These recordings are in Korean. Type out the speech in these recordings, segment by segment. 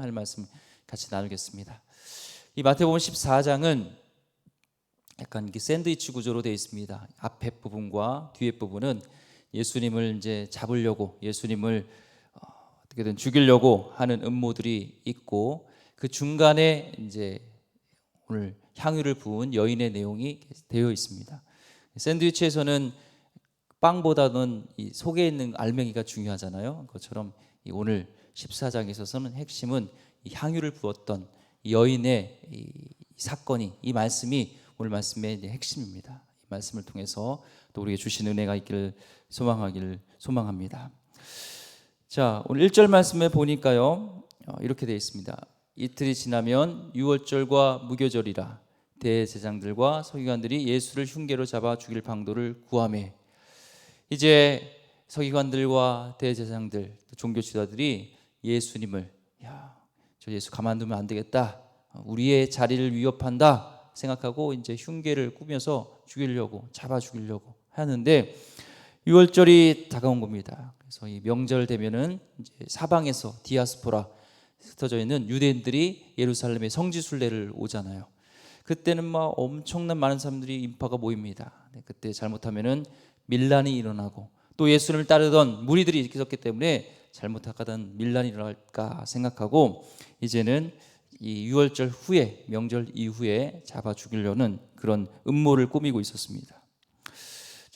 하는 말씀 같이 나누겠습니다. 이 마태복음 14장은 약간 이렇게 샌드위치 구조로 되어 있습니다. 앞에 부분과 뒤에 부분은 예수님을 이제 잡으려고, 예수님을 어떻게든 죽이려고 하는 음모들이 있고, 그 중간에 이제 오늘 향유를 부은 여인의 내용이 되어 있습니다. 샌드위치에서는 빵보다는 이 속에 있는 알맹이가 중요하잖아요. 그것처럼 오늘 14장에 있어서는 핵심은 이 향유를 부었던 여인의 이 사건이, 이 말씀이 오늘 말씀의 핵심입니다. 이 말씀을 통해서 또 우리에게 주신 은혜가 있기를 소망합니다. 자, 오늘 1절 말씀에 보니까요, 이렇게 되어 있습니다. 이틀이 지나면 유월절과 무교절이라 대제사장들과 서기관들이 예수를 흉계로 잡아 죽일 방도를 구하매. 이제 서기관들과 대제사장들, 종교 지도자들이 예수님을, 저 예수 가만두면 안 되겠다, 우리의 자리를 위협한다 생각하고 이제 흉계를 꾸며서 죽이려고, 잡아 죽이려고 하는데, 유월절이 다가온 겁니다. 그래서 이 명절 되면은 이제 사방에서 디아스포라, 흩어져 있는 유대인들이 예루살렘에 성지순례를 오잖아요. 그때는 막 엄청난 많은 사람들이 인파가 모입니다. 그때 잘못하면은 밀란이 일어나고, 또 예수님을 따르던 무리들이 있었기 때문에 잘못하다간 밀란이 일어날까 생각하고 이제는 이 유월절 후에, 명절 이후에 잡아 죽이려는 그런 음모를 꾸미고 있었습니다.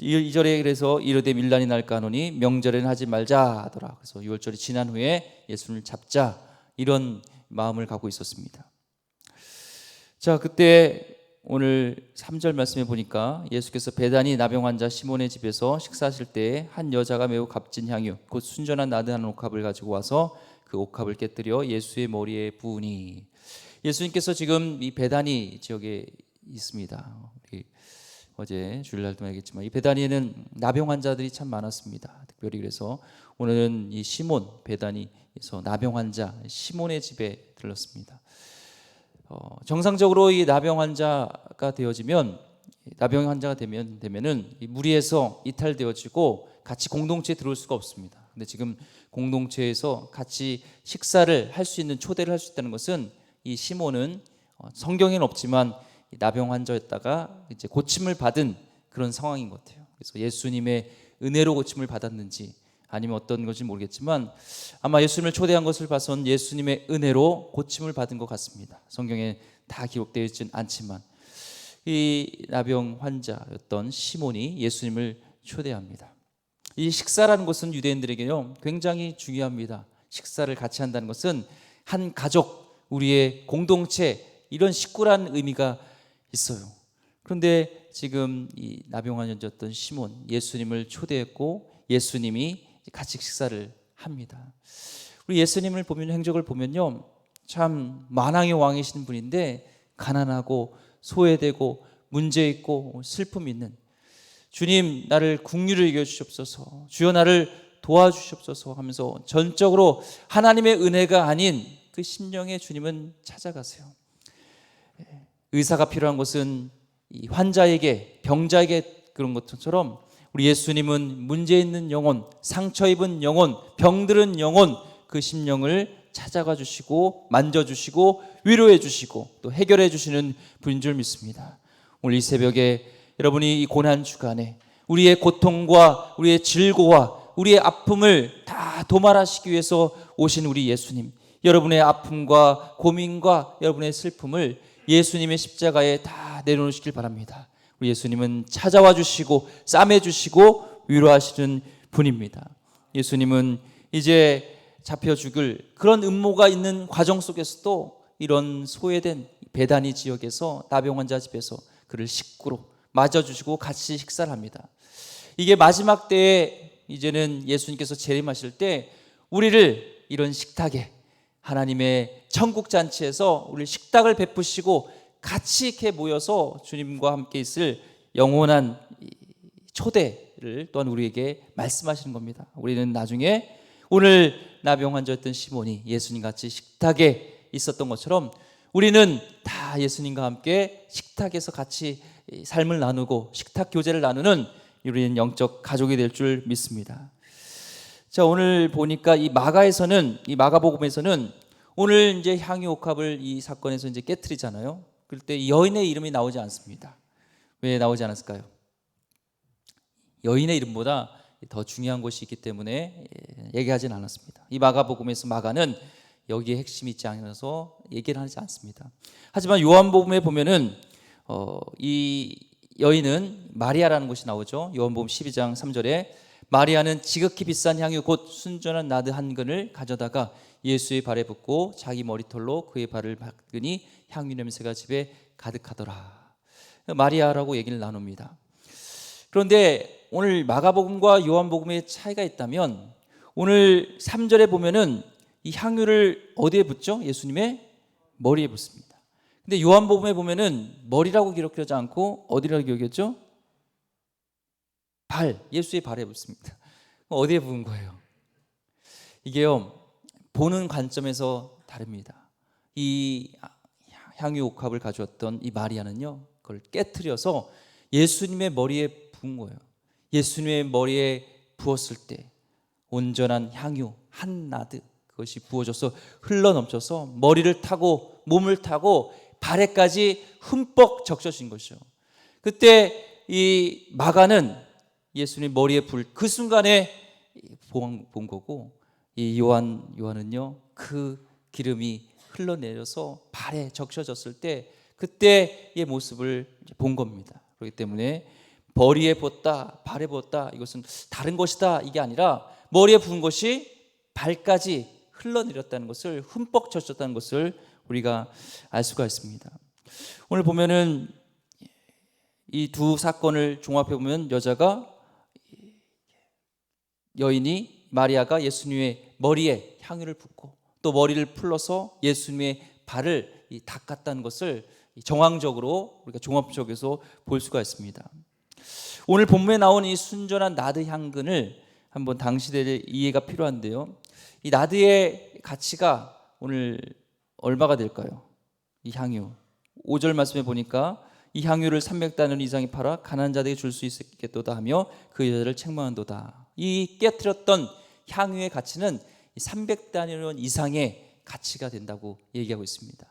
2절에 그래서 이르되 밀란이 날까 하노니 명절에는 하지 말자 하더라. 그래서 유월절이 지난 후에 예수님을 잡자, 이런 마음을 갖고 있었습니다. 자, 그때 오늘 3절 말씀에 보니까 예수께서 베다니 나병 환자 시몬의 집에서 식사하실 때에 한 여자가 매우 값진 향유 곧 순전한 나드한 옥합을 가지고 와서 그 옥합을 깨뜨려 예수의 머리에 부으니. 예수님께서 지금 이 베다니 지역에 있습니다. 우리 어제 주일날도 알겠지만 이 베다니에는 나병 환자들이 참 많았습니다. 특별히 그래서 오늘은 이 시몬, 베다니에서 나병 환자 시몬의 집에 들렀습니다. 정상적으로 이 나병 환자가 되어지면, 나병 환자가 되면은 이 무리에서 이탈되어지고 같이 공동체에 들어올 수가 없습니다. 근데 지금 공동체에서 같이 식사를 할 수 있는, 초대를 할 수 있다는 것은, 이 시몬은 성경에는 없지만 나병 환자였다가 이제 고침을 받은 그런 상황인 것 같아요. 그래서 예수님의 은혜로 고침을 받았는지 아니면 어떤 것인지 모르겠지만 아마 예수님을 초대한 것을 봐선 예수님의 은혜로 고침을 받은 것 같습니다. 성경에 다 기록되어 있지는 않지만 이 나병 환자였던 시몬이 예수님을 초대합니다. 이 식사라는 것은 유대인들에게요 굉장히 중요합니다. 식사를 같이 한다는 것은 한 가족, 우리의 공동체, 이런 식구라는 의미가 있어요. 그런데 지금 이 나병 환자였던 시몬, 예수님을 초대했고 예수님이 같이 식사를 합니다. 우리 예수님을 보면, 행적을 보면요 참 만왕의 왕이신 분인데 가난하고 소외되고 문제 있고 슬픔 있는, 주님 나를 긍휼히 여겨 주시옵소서, 주여 나를 도와주시옵소서 하면서 전적으로 하나님의 은혜가 아닌 그 심령에 주님은 찾아가세요. 의사가 필요한 것은 이 환자에게, 병자에게 그런 것처럼 우리 예수님은 문제 있는 영혼, 상처 입은 영혼, 병들은 영혼, 그 심령을 찾아가 주시고 만져주시고 위로해 주시고 또 해결해 주시는 분인 줄 믿습니다. 오늘 이 새벽에 여러분이 이 고난 주간에 우리의 고통과 우리의 질고와 우리의 아픔을 다 도말하시기 위해서 오신 우리 예수님, 여러분의 아픔과 고민과 여러분의 슬픔을 예수님의 십자가에 다 내려놓으시길 바랍니다. 우리 예수님은 찾아와 주시고 싸매 주시고 위로하시는 분입니다. 예수님은 이제 잡혀 죽을 그런 음모가 있는 과정 속에서도 이런 소외된 베다니 지역에서 나병 환자 집에서 그를 식구로 맞아주시고 같이 식사를 합니다. 이게 마지막 때에 이제는 예수님께서 재림하실 때 우리를 이런 식탁에, 하나님의 천국 잔치에서 우리 식탁을 베푸시고 같이 이렇게 모여서 주님과 함께 있을 영원한 초대를 또한 우리에게 말씀하시는 겁니다. 우리는 나중에 오늘 나병 환자였던 시몬이 예수님 같이 식탁에 있었던 것처럼 우리는 다 예수님과 함께 식탁에서 같이 삶을 나누고 식탁 교제를 나누는 우리는 영적 가족이 될 줄 믿습니다. 자, 오늘 보니까 이 마가복음에서는 오늘 이제 향유 옥합을 이 사건에서 이제 깨트리잖아요. 그럴 때 여인의 이름이 나오지 않습니다. 왜 나오지 않았을까요? 여인의 이름보다 더 중요한 것이 있기 때문에 얘기하진 않았습니다. 이 마가복음에서 마가는 여기에 핵심이 있지 않아서 얘기를 하지 않습니다. 하지만 요한복음에 보면은 이 여인은 마리아라는 것이 나오죠. 요한복음 12장 3절에 마리아는 지극히 비싼 향유 곧 순전한 나드 한 근을 가져다가 예수의 발에 붓고 자기 머리털로 그의 발을 닦으니 향유 냄새가 집에 가득하더라. 마리아라고 얘기를 나눕니다. 그런데 오늘 마가복음과 요한복음의 차이가 있다면 오늘 3절에 보면은 이 향유를 어디에 붓죠? 예수님의 머리에 붓습니다. 근데 요한복음에 보면은 머리라고 기록하지 않고 어디라고 기록했죠? 발, 예수의 발에 붓습니다. 어디에 부은 거예요? 이게요, 보는 관점에서 다릅니다. 이 향유 옥합을 가져왔던 이 마리아는요, 그걸 깨트려서 예수님의 머리에 부은 거예요. 예수님의 머리에 부었을 때 온전한 향유 한 나드 그것이 부어져서 흘러넘쳐서 머리를 타고 몸을 타고 발에까지 흠뻑 적셔진 것이죠. 그때 이 마가는 예수님 머리에 불 그 순간에 본 거고, 이 요한은요 그 기름이 흘러내려서 발에 적셔졌을 때 그때의 모습을 본 겁니다. 그렇기 때문에 머리에 부었다, 발에 부었다, 이것은 다른 것이다, 이게 아니라 머리에 부은 것이 발까지 흘러내렸다는 것을, 흠뻑 젖혔다는 것을 우리가 알 수가 있습니다. 오늘 보면은 이 두 사건을 종합해 보면 여인이 마리아가 예수님의 머리에 향유를 붓고 또 머리를 풀러서 예수님의 발을 닦았다는 것을 정황적으로 우리가 종합적에서 볼 수가 있습니다. 오늘 본문에 나온 이 순전한 나드 향근을 한번 당시대의 이해가 필요한데요. 이 나드의 가치가 오늘 얼마가 될까요? 이 향유 5절 말씀에 보니까 이 향유를 300다는 이상이 팔아 가난한 자들에게 줄 수 있겠도다 하며 그 여자를 책망한도다. 이 깨트렸던 향유의 가치는 300다니온 이상의 가치가 된다고 얘기하고 있습니다.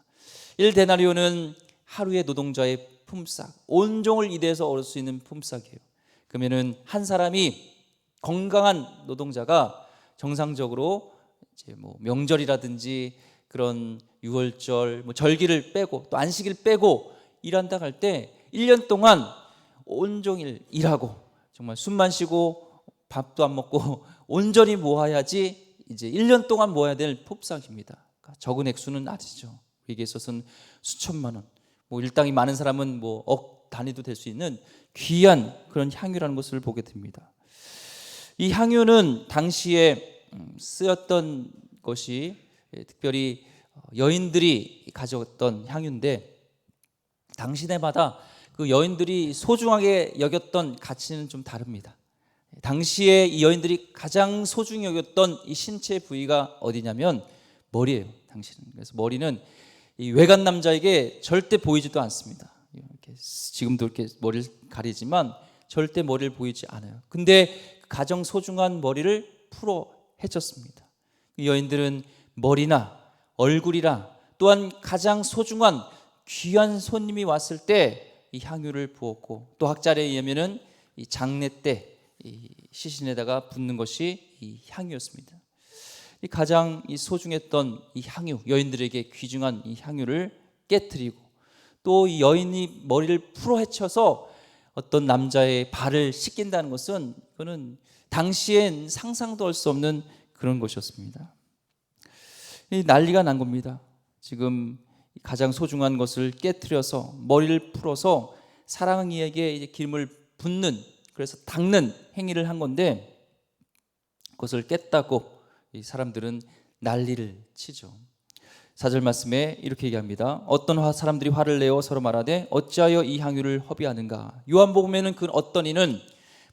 1데나리온은 하루의 노동자의 품삯, 온종을 일해서 얻을 수 있는 품삯이에요. 그러면은 한 사람이 건강한 노동자가 정상적으로 이제 뭐 명절이라든지 그런 유월절, 뭐 절기를 빼고 또 안식일 빼고 일한다 할 때 1년 동안 온종일 일하고 정말 숨만 쉬고 밥도 안 먹고 온전히 모아야지 이제 1년 동안 모아야 될 품삯입니다. 그러니까 적은 액수는 아니죠. 이게 있어서는 수천만 원, 뭐 일당이 많은 사람은 뭐 억 단위도 될 수 있는 귀한 그런 향유라는 것을 보게 됩니다. 이 향유는 당시에 쓰였던 것이 특별히 여인들이 가져왔던 향유인데 당시대마다 그 여인들이 소중하게 여겼던 가치는 좀 다릅니다. 당시에 이 여인들이 가장 소중히 여겼던 이 신체 부위가 어디냐면 머리예요. 당시는. 그래서 머리는 이 외간 남자에게 절대 보이지도 않습니다. 이렇게 지금도 이렇게 머리를 가리지만 절대 머리를 보이지 않아요. 근데 가장 소중한 머리를 풀어 헤쳤습니다. 이 여인들은 머리나 얼굴이나 또한 가장 소중한 귀한 손님이 왔을 때 이 향유를 부었고 또 학자에 의하면은 이 장례 때 이 시신에다가 붓는 것이 이 향유였습니다. 이 가장 이 소중했던 이 향유, 여인들에게 귀중한 이 향유를 깨트리고 또 이 여인이 머리를 풀어 헤쳐서 어떤 남자의 발을 씻긴다는 것은 그거는 당시엔 상상도 할 수 없는 그런 것이었습니다. 이 난리가 난 겁니다. 지금 가장 소중한 것을 깨트려서 머리를 풀어서 사랑이에게 이제 기름을 붓는, 그래서 닦는 행위를 한 건데 그것을 깼다고 이 사람들은 난리를 치죠. 4절 말씀에 이렇게 얘기합니다. 어떤 사람들이 화를 내어 서로 말하되 어찌하여 이 향유를 허비하는가. 요한복음에는 그 어떤 이는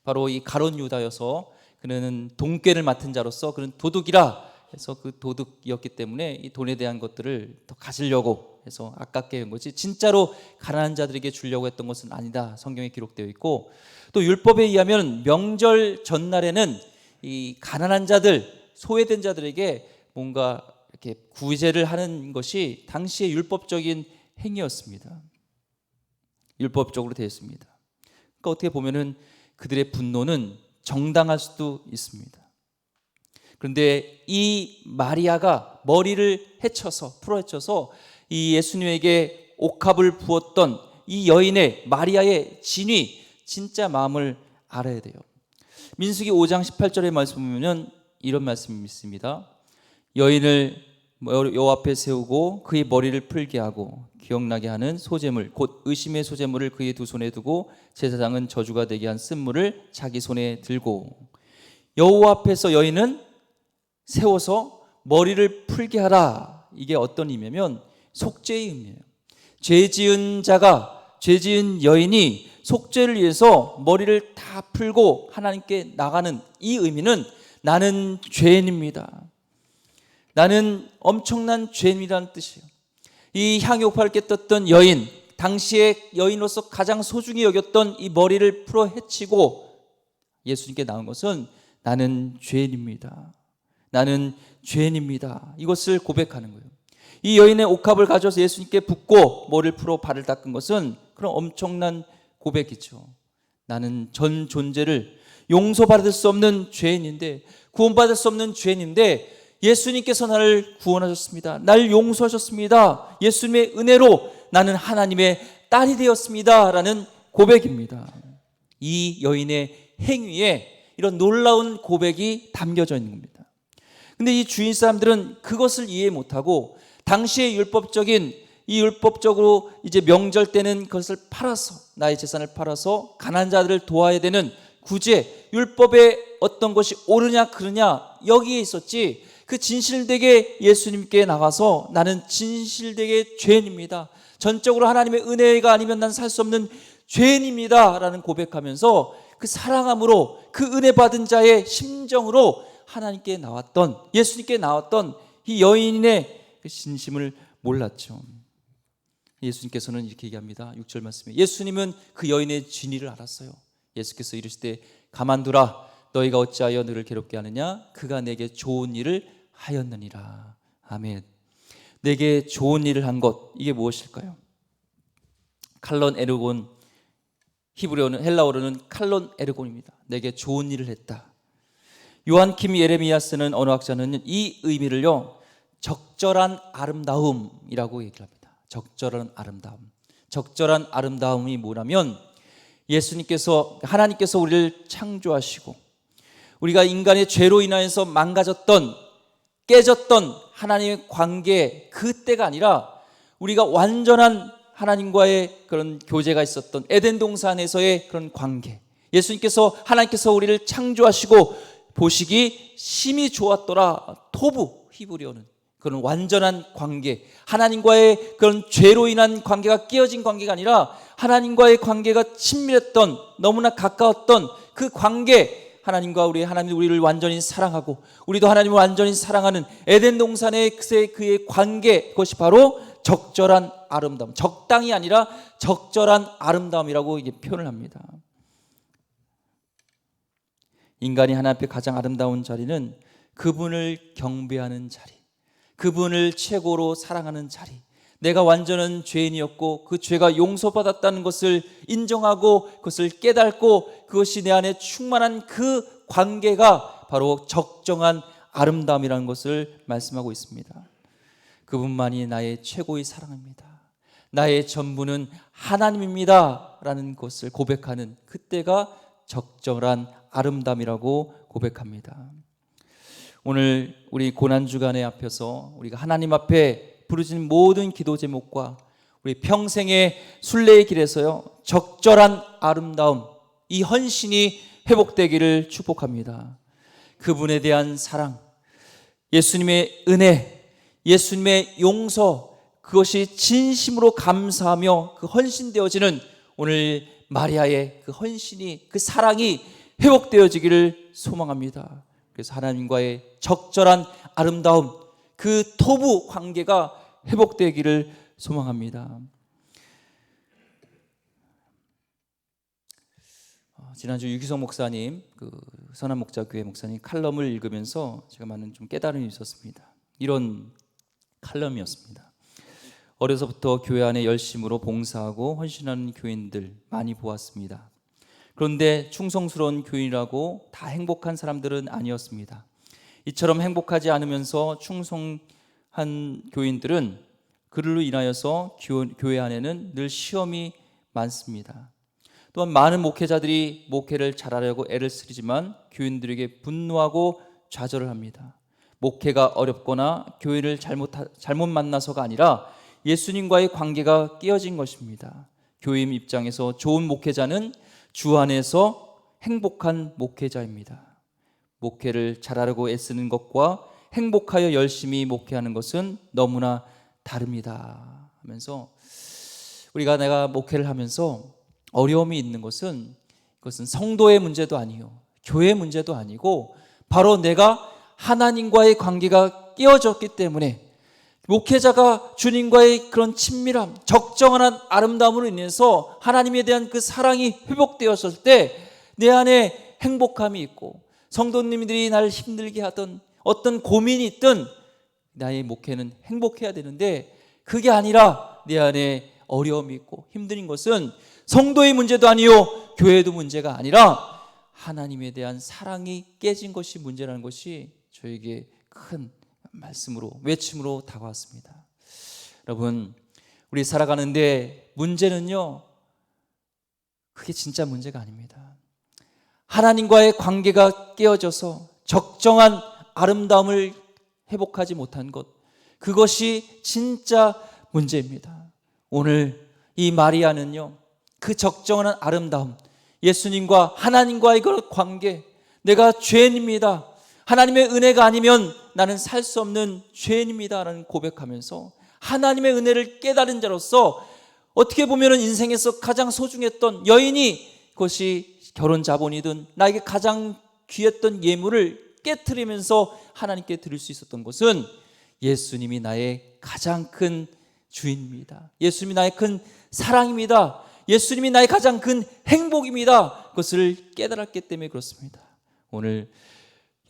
바로 이 가룟 유다여서 그는 돈꾀를 맡은 자로서 그는 도둑이라 해서 그 도둑이었기 때문에 이 돈에 대한 것들을 더 가지려고 해서 아깝게 한 거지 진짜로 가난한 자들에게 주려고 했던 것은 아니다. 성경에 기록되어 있고 또 율법에 의하면 명절 전날에는 이 가난한 자들, 소외된 자들에게 뭔가 이렇게 구제를 하는 것이 당시의 율법적인 행위였습니다. 율법적으로 되었습니다. 그러니까 어떻게 보면은 그들의 분노는 정당할 수도 있습니다. 그런데 이 마리아가 머리를 풀어헤쳐서 이 예수님에게 옥합을 부었던 이 여인의 마리아의 진위, 진짜 마음을 알아야 돼요. 민수기 5장 18절의 말씀 보면 이런 말씀이 있습니다. 여인을 여 앞에 세우고 그의 머리를 풀게 하고 기억나게 하는 소재물 곧 의심의 소재물을 그의 두 손에 두고 제사장은 저주가 되게 한 쓴물을 자기 손에 들고 여호와 앞에서 여인은 세워서 머리를 풀게 하라. 이게 어떤 의미냐면 속죄의 의미예요. 죄지은 여인이 속죄를 위해서 머리를 다 풀고 하나님께 나가는 이 의미는 나는 죄인입니다. 나는 엄청난 죄인이라는 뜻이에요. 이 향유옥파를 깨떴던 여인, 당시의 여인으로서 가장 소중히 여겼던 이 머리를 풀어 헤치고 예수님께 나온 것은 나는 죄인입니다. 나는 죄인입니다. 이것을 고백하는 거예요. 이 여인의 옥합을 가져와서 예수님께 붓고 머리를 풀어 발을 닦은 것은 그런 엄청난 고백이죠. 나는 전 존재를 용서받을 수 없는 죄인인데, 구원받을 수 없는 죄인인데 예수님께서 나를 구원하셨습니다. 나를 용서하셨습니다. 예수님의 은혜로 나는 하나님의 딸이 되었습니다. 라는 고백입니다. 이 여인의 행위에 이런 놀라운 고백이 담겨져 있는 겁니다. 근데 이 주인 사람들은 그것을 이해 못하고 당시의 율법적으로 이제 명절 때는 그것을 팔아서, 나의 재산을 팔아서 가난한 자들을 도와야 되는 구제, 율법의 어떤 것이 옳으냐 그르냐 여기에 있었지, 그 진실되게 예수님께 나가서 나는 진실되게 죄인입니다, 전적으로 하나님의 은혜가 아니면 난 살 수 없는 죄인입니다 라는 고백하면서 그 사랑함으로 그 은혜 받은 자의 심정으로 하나님께 나왔던, 예수님께 나왔던 이 여인의 그 진심을 몰랐죠. 예수님께서는 이렇게 얘기합니다. 6절 말씀에 예수님은 그 여인의 진위를 알았어요. 예수께서 이르시되 가만두라, 너희가 어찌하여 너를 괴롭게 하느냐, 그가 내게 좋은 일을 하였느니라. 아멘. 내게 좋은 일을 한 것, 이게 무엇일까요? 칼론 에르곤, 히브리어는, 헬라어로는 칼론 에르곤입니다. 내게 좋은 일을 했다. 요한킴 예레미야스는 언어학자는 이 의미를요 적절한 아름다움이라고 얘기합니다. 적절한 아름다움. 적절한 아름다움이 뭐냐면 예수님께서, 하나님께서 우리를 창조하시고 우리가 인간의 죄로 인하여서 망가졌던, 깨졌던 하나님의 관계, 그때가 아니라 우리가 완전한 하나님과의 그런 교제가 있었던 에덴 동산에서의 그런 관계, 예수님께서, 하나님께서 우리를 창조하시고 보시기 심히 좋았더라. 토부, 히브리어는 그런 완전한 관계, 하나님과의 그런 죄로 인한 관계가 깨어진 관계가 아니라 하나님과의 관계가 친밀했던, 너무나 가까웠던 그 관계, 하나님과 하나님이 우리를 완전히 사랑하고 우리도 하나님을 완전히 사랑하는 에덴 동산의 그의 관계, 그것이 바로 적절한 아름다움, 적당이 아니라 적절한 아름다움이라고 이게 표현을 합니다. 인간이 하나님 앞에 가장 아름다운 자리는 그분을 경배하는 자리, 그분을 최고로 사랑하는 자리, 내가 완전한 죄인이었고 그 죄가 용서받았다는 것을 인정하고 그것을 깨닫고 그것이 내 안에 충만한 그 관계가 바로 적정한 아름다움이라는 것을 말씀하고 있습니다. 그분만이 나의 최고의 사랑입니다, 나의 전부는 하나님입니다 라는 것을 고백하는 그때가 적절한 아름다움이라고 고백합니다. 오늘 우리 고난주간에 앞에서 우리가 하나님 앞에 부르짖는 모든 기도 제목과 우리 평생의 순례의 길에서요 적절한 아름다움, 이 헌신이 회복되기를 축복합니다. 그분에 대한 사랑, 예수님의 은혜, 예수님의 용서, 그것이 진심으로 감사하며 그 헌신되어지는 오늘 마리아의 그 헌신이, 그 사랑이 회복되어지기를 소망합니다. 그래서 하나님과의 적절한 아름다움, 그 토부 관계가 회복되기를 소망합니다. 지난주 유기성 목사님, 그 선한 목자교회 목사님 칼럼을 읽으면서 제가 많은 좀 깨달음이 있었습니다. 이런 칼럼이었습니다. 어려서부터 교회 안에 열심으로 봉사하고 헌신하는 교인들 많이 보았습니다. 그런데 충성스러운 교인이라고 다 행복한 사람들은 아니었습니다. 이처럼 행복하지 않으면서 충성한 교인들은 그들로 인하여서 교회 안에는 늘 시험이 많습니다. 또한 많은 목회자들이 목회를 잘하려고 애를 쓰지만 교인들에게 분노하고 좌절을 합니다. 목회가 어렵거나 교회를 잘못 만나서가 아니라 예수님과의 관계가 깨어진 것입니다. 교인 입장에서 좋은 목회자는 주 안에서 행복한 목회자입니다. 목회를 잘하려고 애쓰는 것과 행복하여 열심히 목회하는 것은 너무나 다릅니다 하면서 내가 목회를 하면서 어려움이 있는 것은 그것은 성도의 문제도 아니요 교회의 문제도 아니고 바로 내가 하나님과의 관계가 깨어졌기 때문에 목회자가 주님과의 그런 친밀함, 적정한 아름다움으로 인해서 하나님에 대한 그 사랑이 회복되었을 때 내 안에 행복함이 있고 성도님들이 나를 힘들게 하던 어떤 고민이 있든 나의 목회는 행복해야 되는데 그게 아니라 내 안에 어려움이 있고 힘든 것은 성도의 문제도 아니요 교회도 문제가 아니라 하나님에 대한 사랑이 깨진 것이 문제라는 것이 저에게 큰 말씀으로 외침으로 다가왔습니다. 여러분, 우리 살아가는데 문제는요 그게 진짜 문제가 아닙니다. 하나님과의 관계가 깨어져서 적정한 아름다움을 회복하지 못한 것, 그것이 진짜 문제입니다. 오늘 이 마리아는요 그 적정한 아름다움, 예수님과 하나님과의 그 관계, 내가 죄인입니다, 하나님의 은혜가 아니면 나는 살 수 없는 죄인입니다 라는 고백하면서 하나님의 은혜를 깨달은 자로서 어떻게 보면 인생에서 가장 소중했던 여인이 그것이 결혼 자본이든 나에게 가장 귀했던 예물을 깨트리면서 하나님께 드릴 수 있었던 것은 예수님이 나의 가장 큰 주인입니다. 예수님이 나의 큰 사랑입니다. 예수님이 나의 가장 큰 행복입니다. 그것을 깨달았기 때문에 그렇습니다. 오늘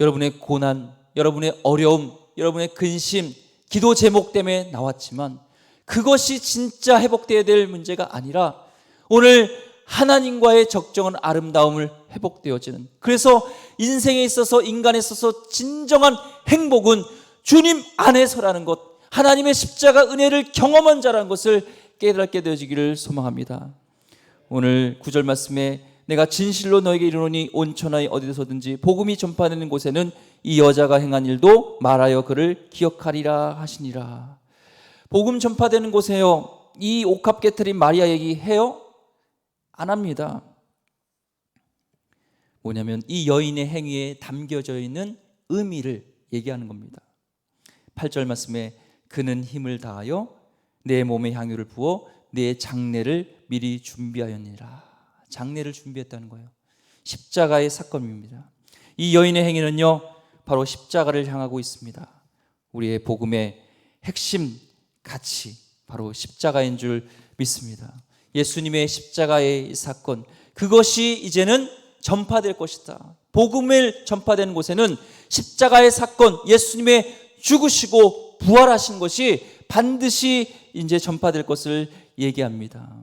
여러분의 고난, 여러분의 어려움, 여러분의 근심, 기도 제목 때문에 나왔지만 그것이 진짜 회복되어야 될 문제가 아니라 오늘 하나님과의 적정한 아름다움을 회복되어지는, 그래서 인생에 있어서 인간에 있어서 진정한 행복은 주님 안에서라는 것, 하나님의 십자가 은혜를 경험한 자라는 것을 깨닫게 되어지기를 소망합니다. 오늘 9절 말씀에 내가 진실로 너에게 이르노니 온 천하에 어디서든지 복음이 전파되는 곳에는 이 여자가 행한 일도 말하여 그를 기억하리라 하시니라. 복음 전파되는 곳에요 이 옥합 깨트린 마리아 얘기해요? 안 합니다. 뭐냐면 이 여인의 행위에 담겨져 있는 의미를 얘기하는 겁니다. 8절 말씀에 그는 힘을 다하여 내 몸에 향유를 부어 내 장례를 미리 준비하였니라. 장례를 준비했다는 거예요. 십자가의 사건입니다. 이 여인의 행위는요 바로 십자가를 향하고 있습니다. 우리의 복음의 핵심 가치 바로 십자가인 줄 믿습니다. 예수님의 십자가의 사건, 그것이 이제는 전파될 것이다. 복음을 전파되는 곳에는 십자가의 사건, 예수님의 죽으시고 부활하신 것이 반드시 이제 전파될 것을 얘기합니다.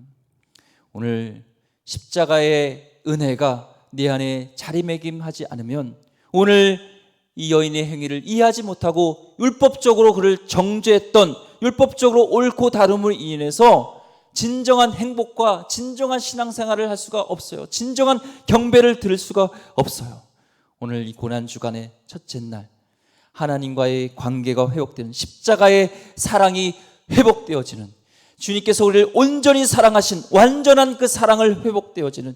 오늘 십자가의 은혜가 내 안에 자리매김하지 않으면 오늘 이 여인의 행위를 이해하지 못하고 율법적으로 그를 정죄했던, 율법적으로 옳고 다름을 인해서 진정한 행복과 진정한 신앙생활을 할 수가 없어요. 진정한 경배를 들을 수가 없어요. 오늘 이 고난주간의 첫째 날 하나님과의 관계가 회복되는, 십자가의 사랑이 회복되어지는, 주님께서 우리를 온전히 사랑하신 완전한 그 사랑을 회복되어지는,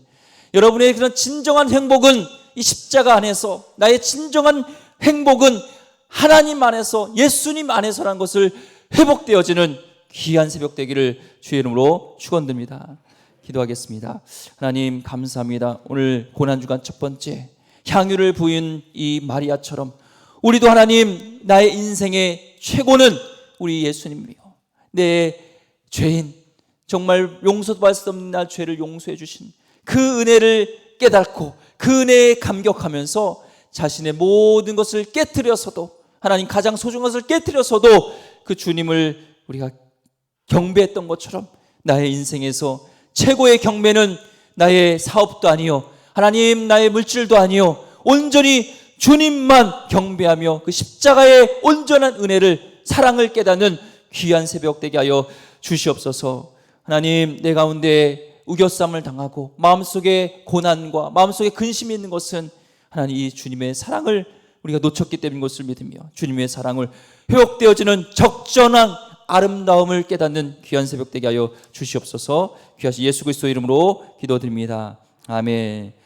여러분의 그런 진정한 행복은 이 십자가 안에서, 나의 진정한 행복은 하나님 안에서, 예수님 안에서라는 것을 회복되어지는 귀한 새벽 되기를 주의 이름으로 축원드립니다. 기도하겠습니다. 하나님 감사합니다. 오늘 고난주간 첫 번째 향유를 부인 이 마리아처럼 우리도 하나님 나의 인생의 최고는 우리 예수님이요, 내 죄인, 정말 용서도 받을 수 없는 나 죄를 용서해 주신 그 은혜를 깨닫고 그 은혜에 감격하면서 자신의 모든 것을 깨트려서도, 하나님 가장 소중한 것을 깨트려서도 그 주님을 우리가 경배했던 것처럼 나의 인생에서 최고의 경배는 나의 사업도 아니요, 하나님 나의 물질도 아니요, 온전히 주님만 경배하며 그 십자가의 온전한 은혜를, 사랑을 깨닫는 귀한 새벽 되게 하여 주시옵소서. 하나님, 내 가운데 우겨쌈을 당하고 마음속에 고난과 마음속에 근심이 있는 것은 하나님 이 주님의 사랑을 우리가 놓쳤기 때문인 것을 믿으며 주님의 사랑을 회복되어지는 적절한 아름다움을 깨닫는 귀한 새벽 되게 하여 주시옵소서. 귀하신 예수 그리스도 이름으로 기도드립니다. 아멘.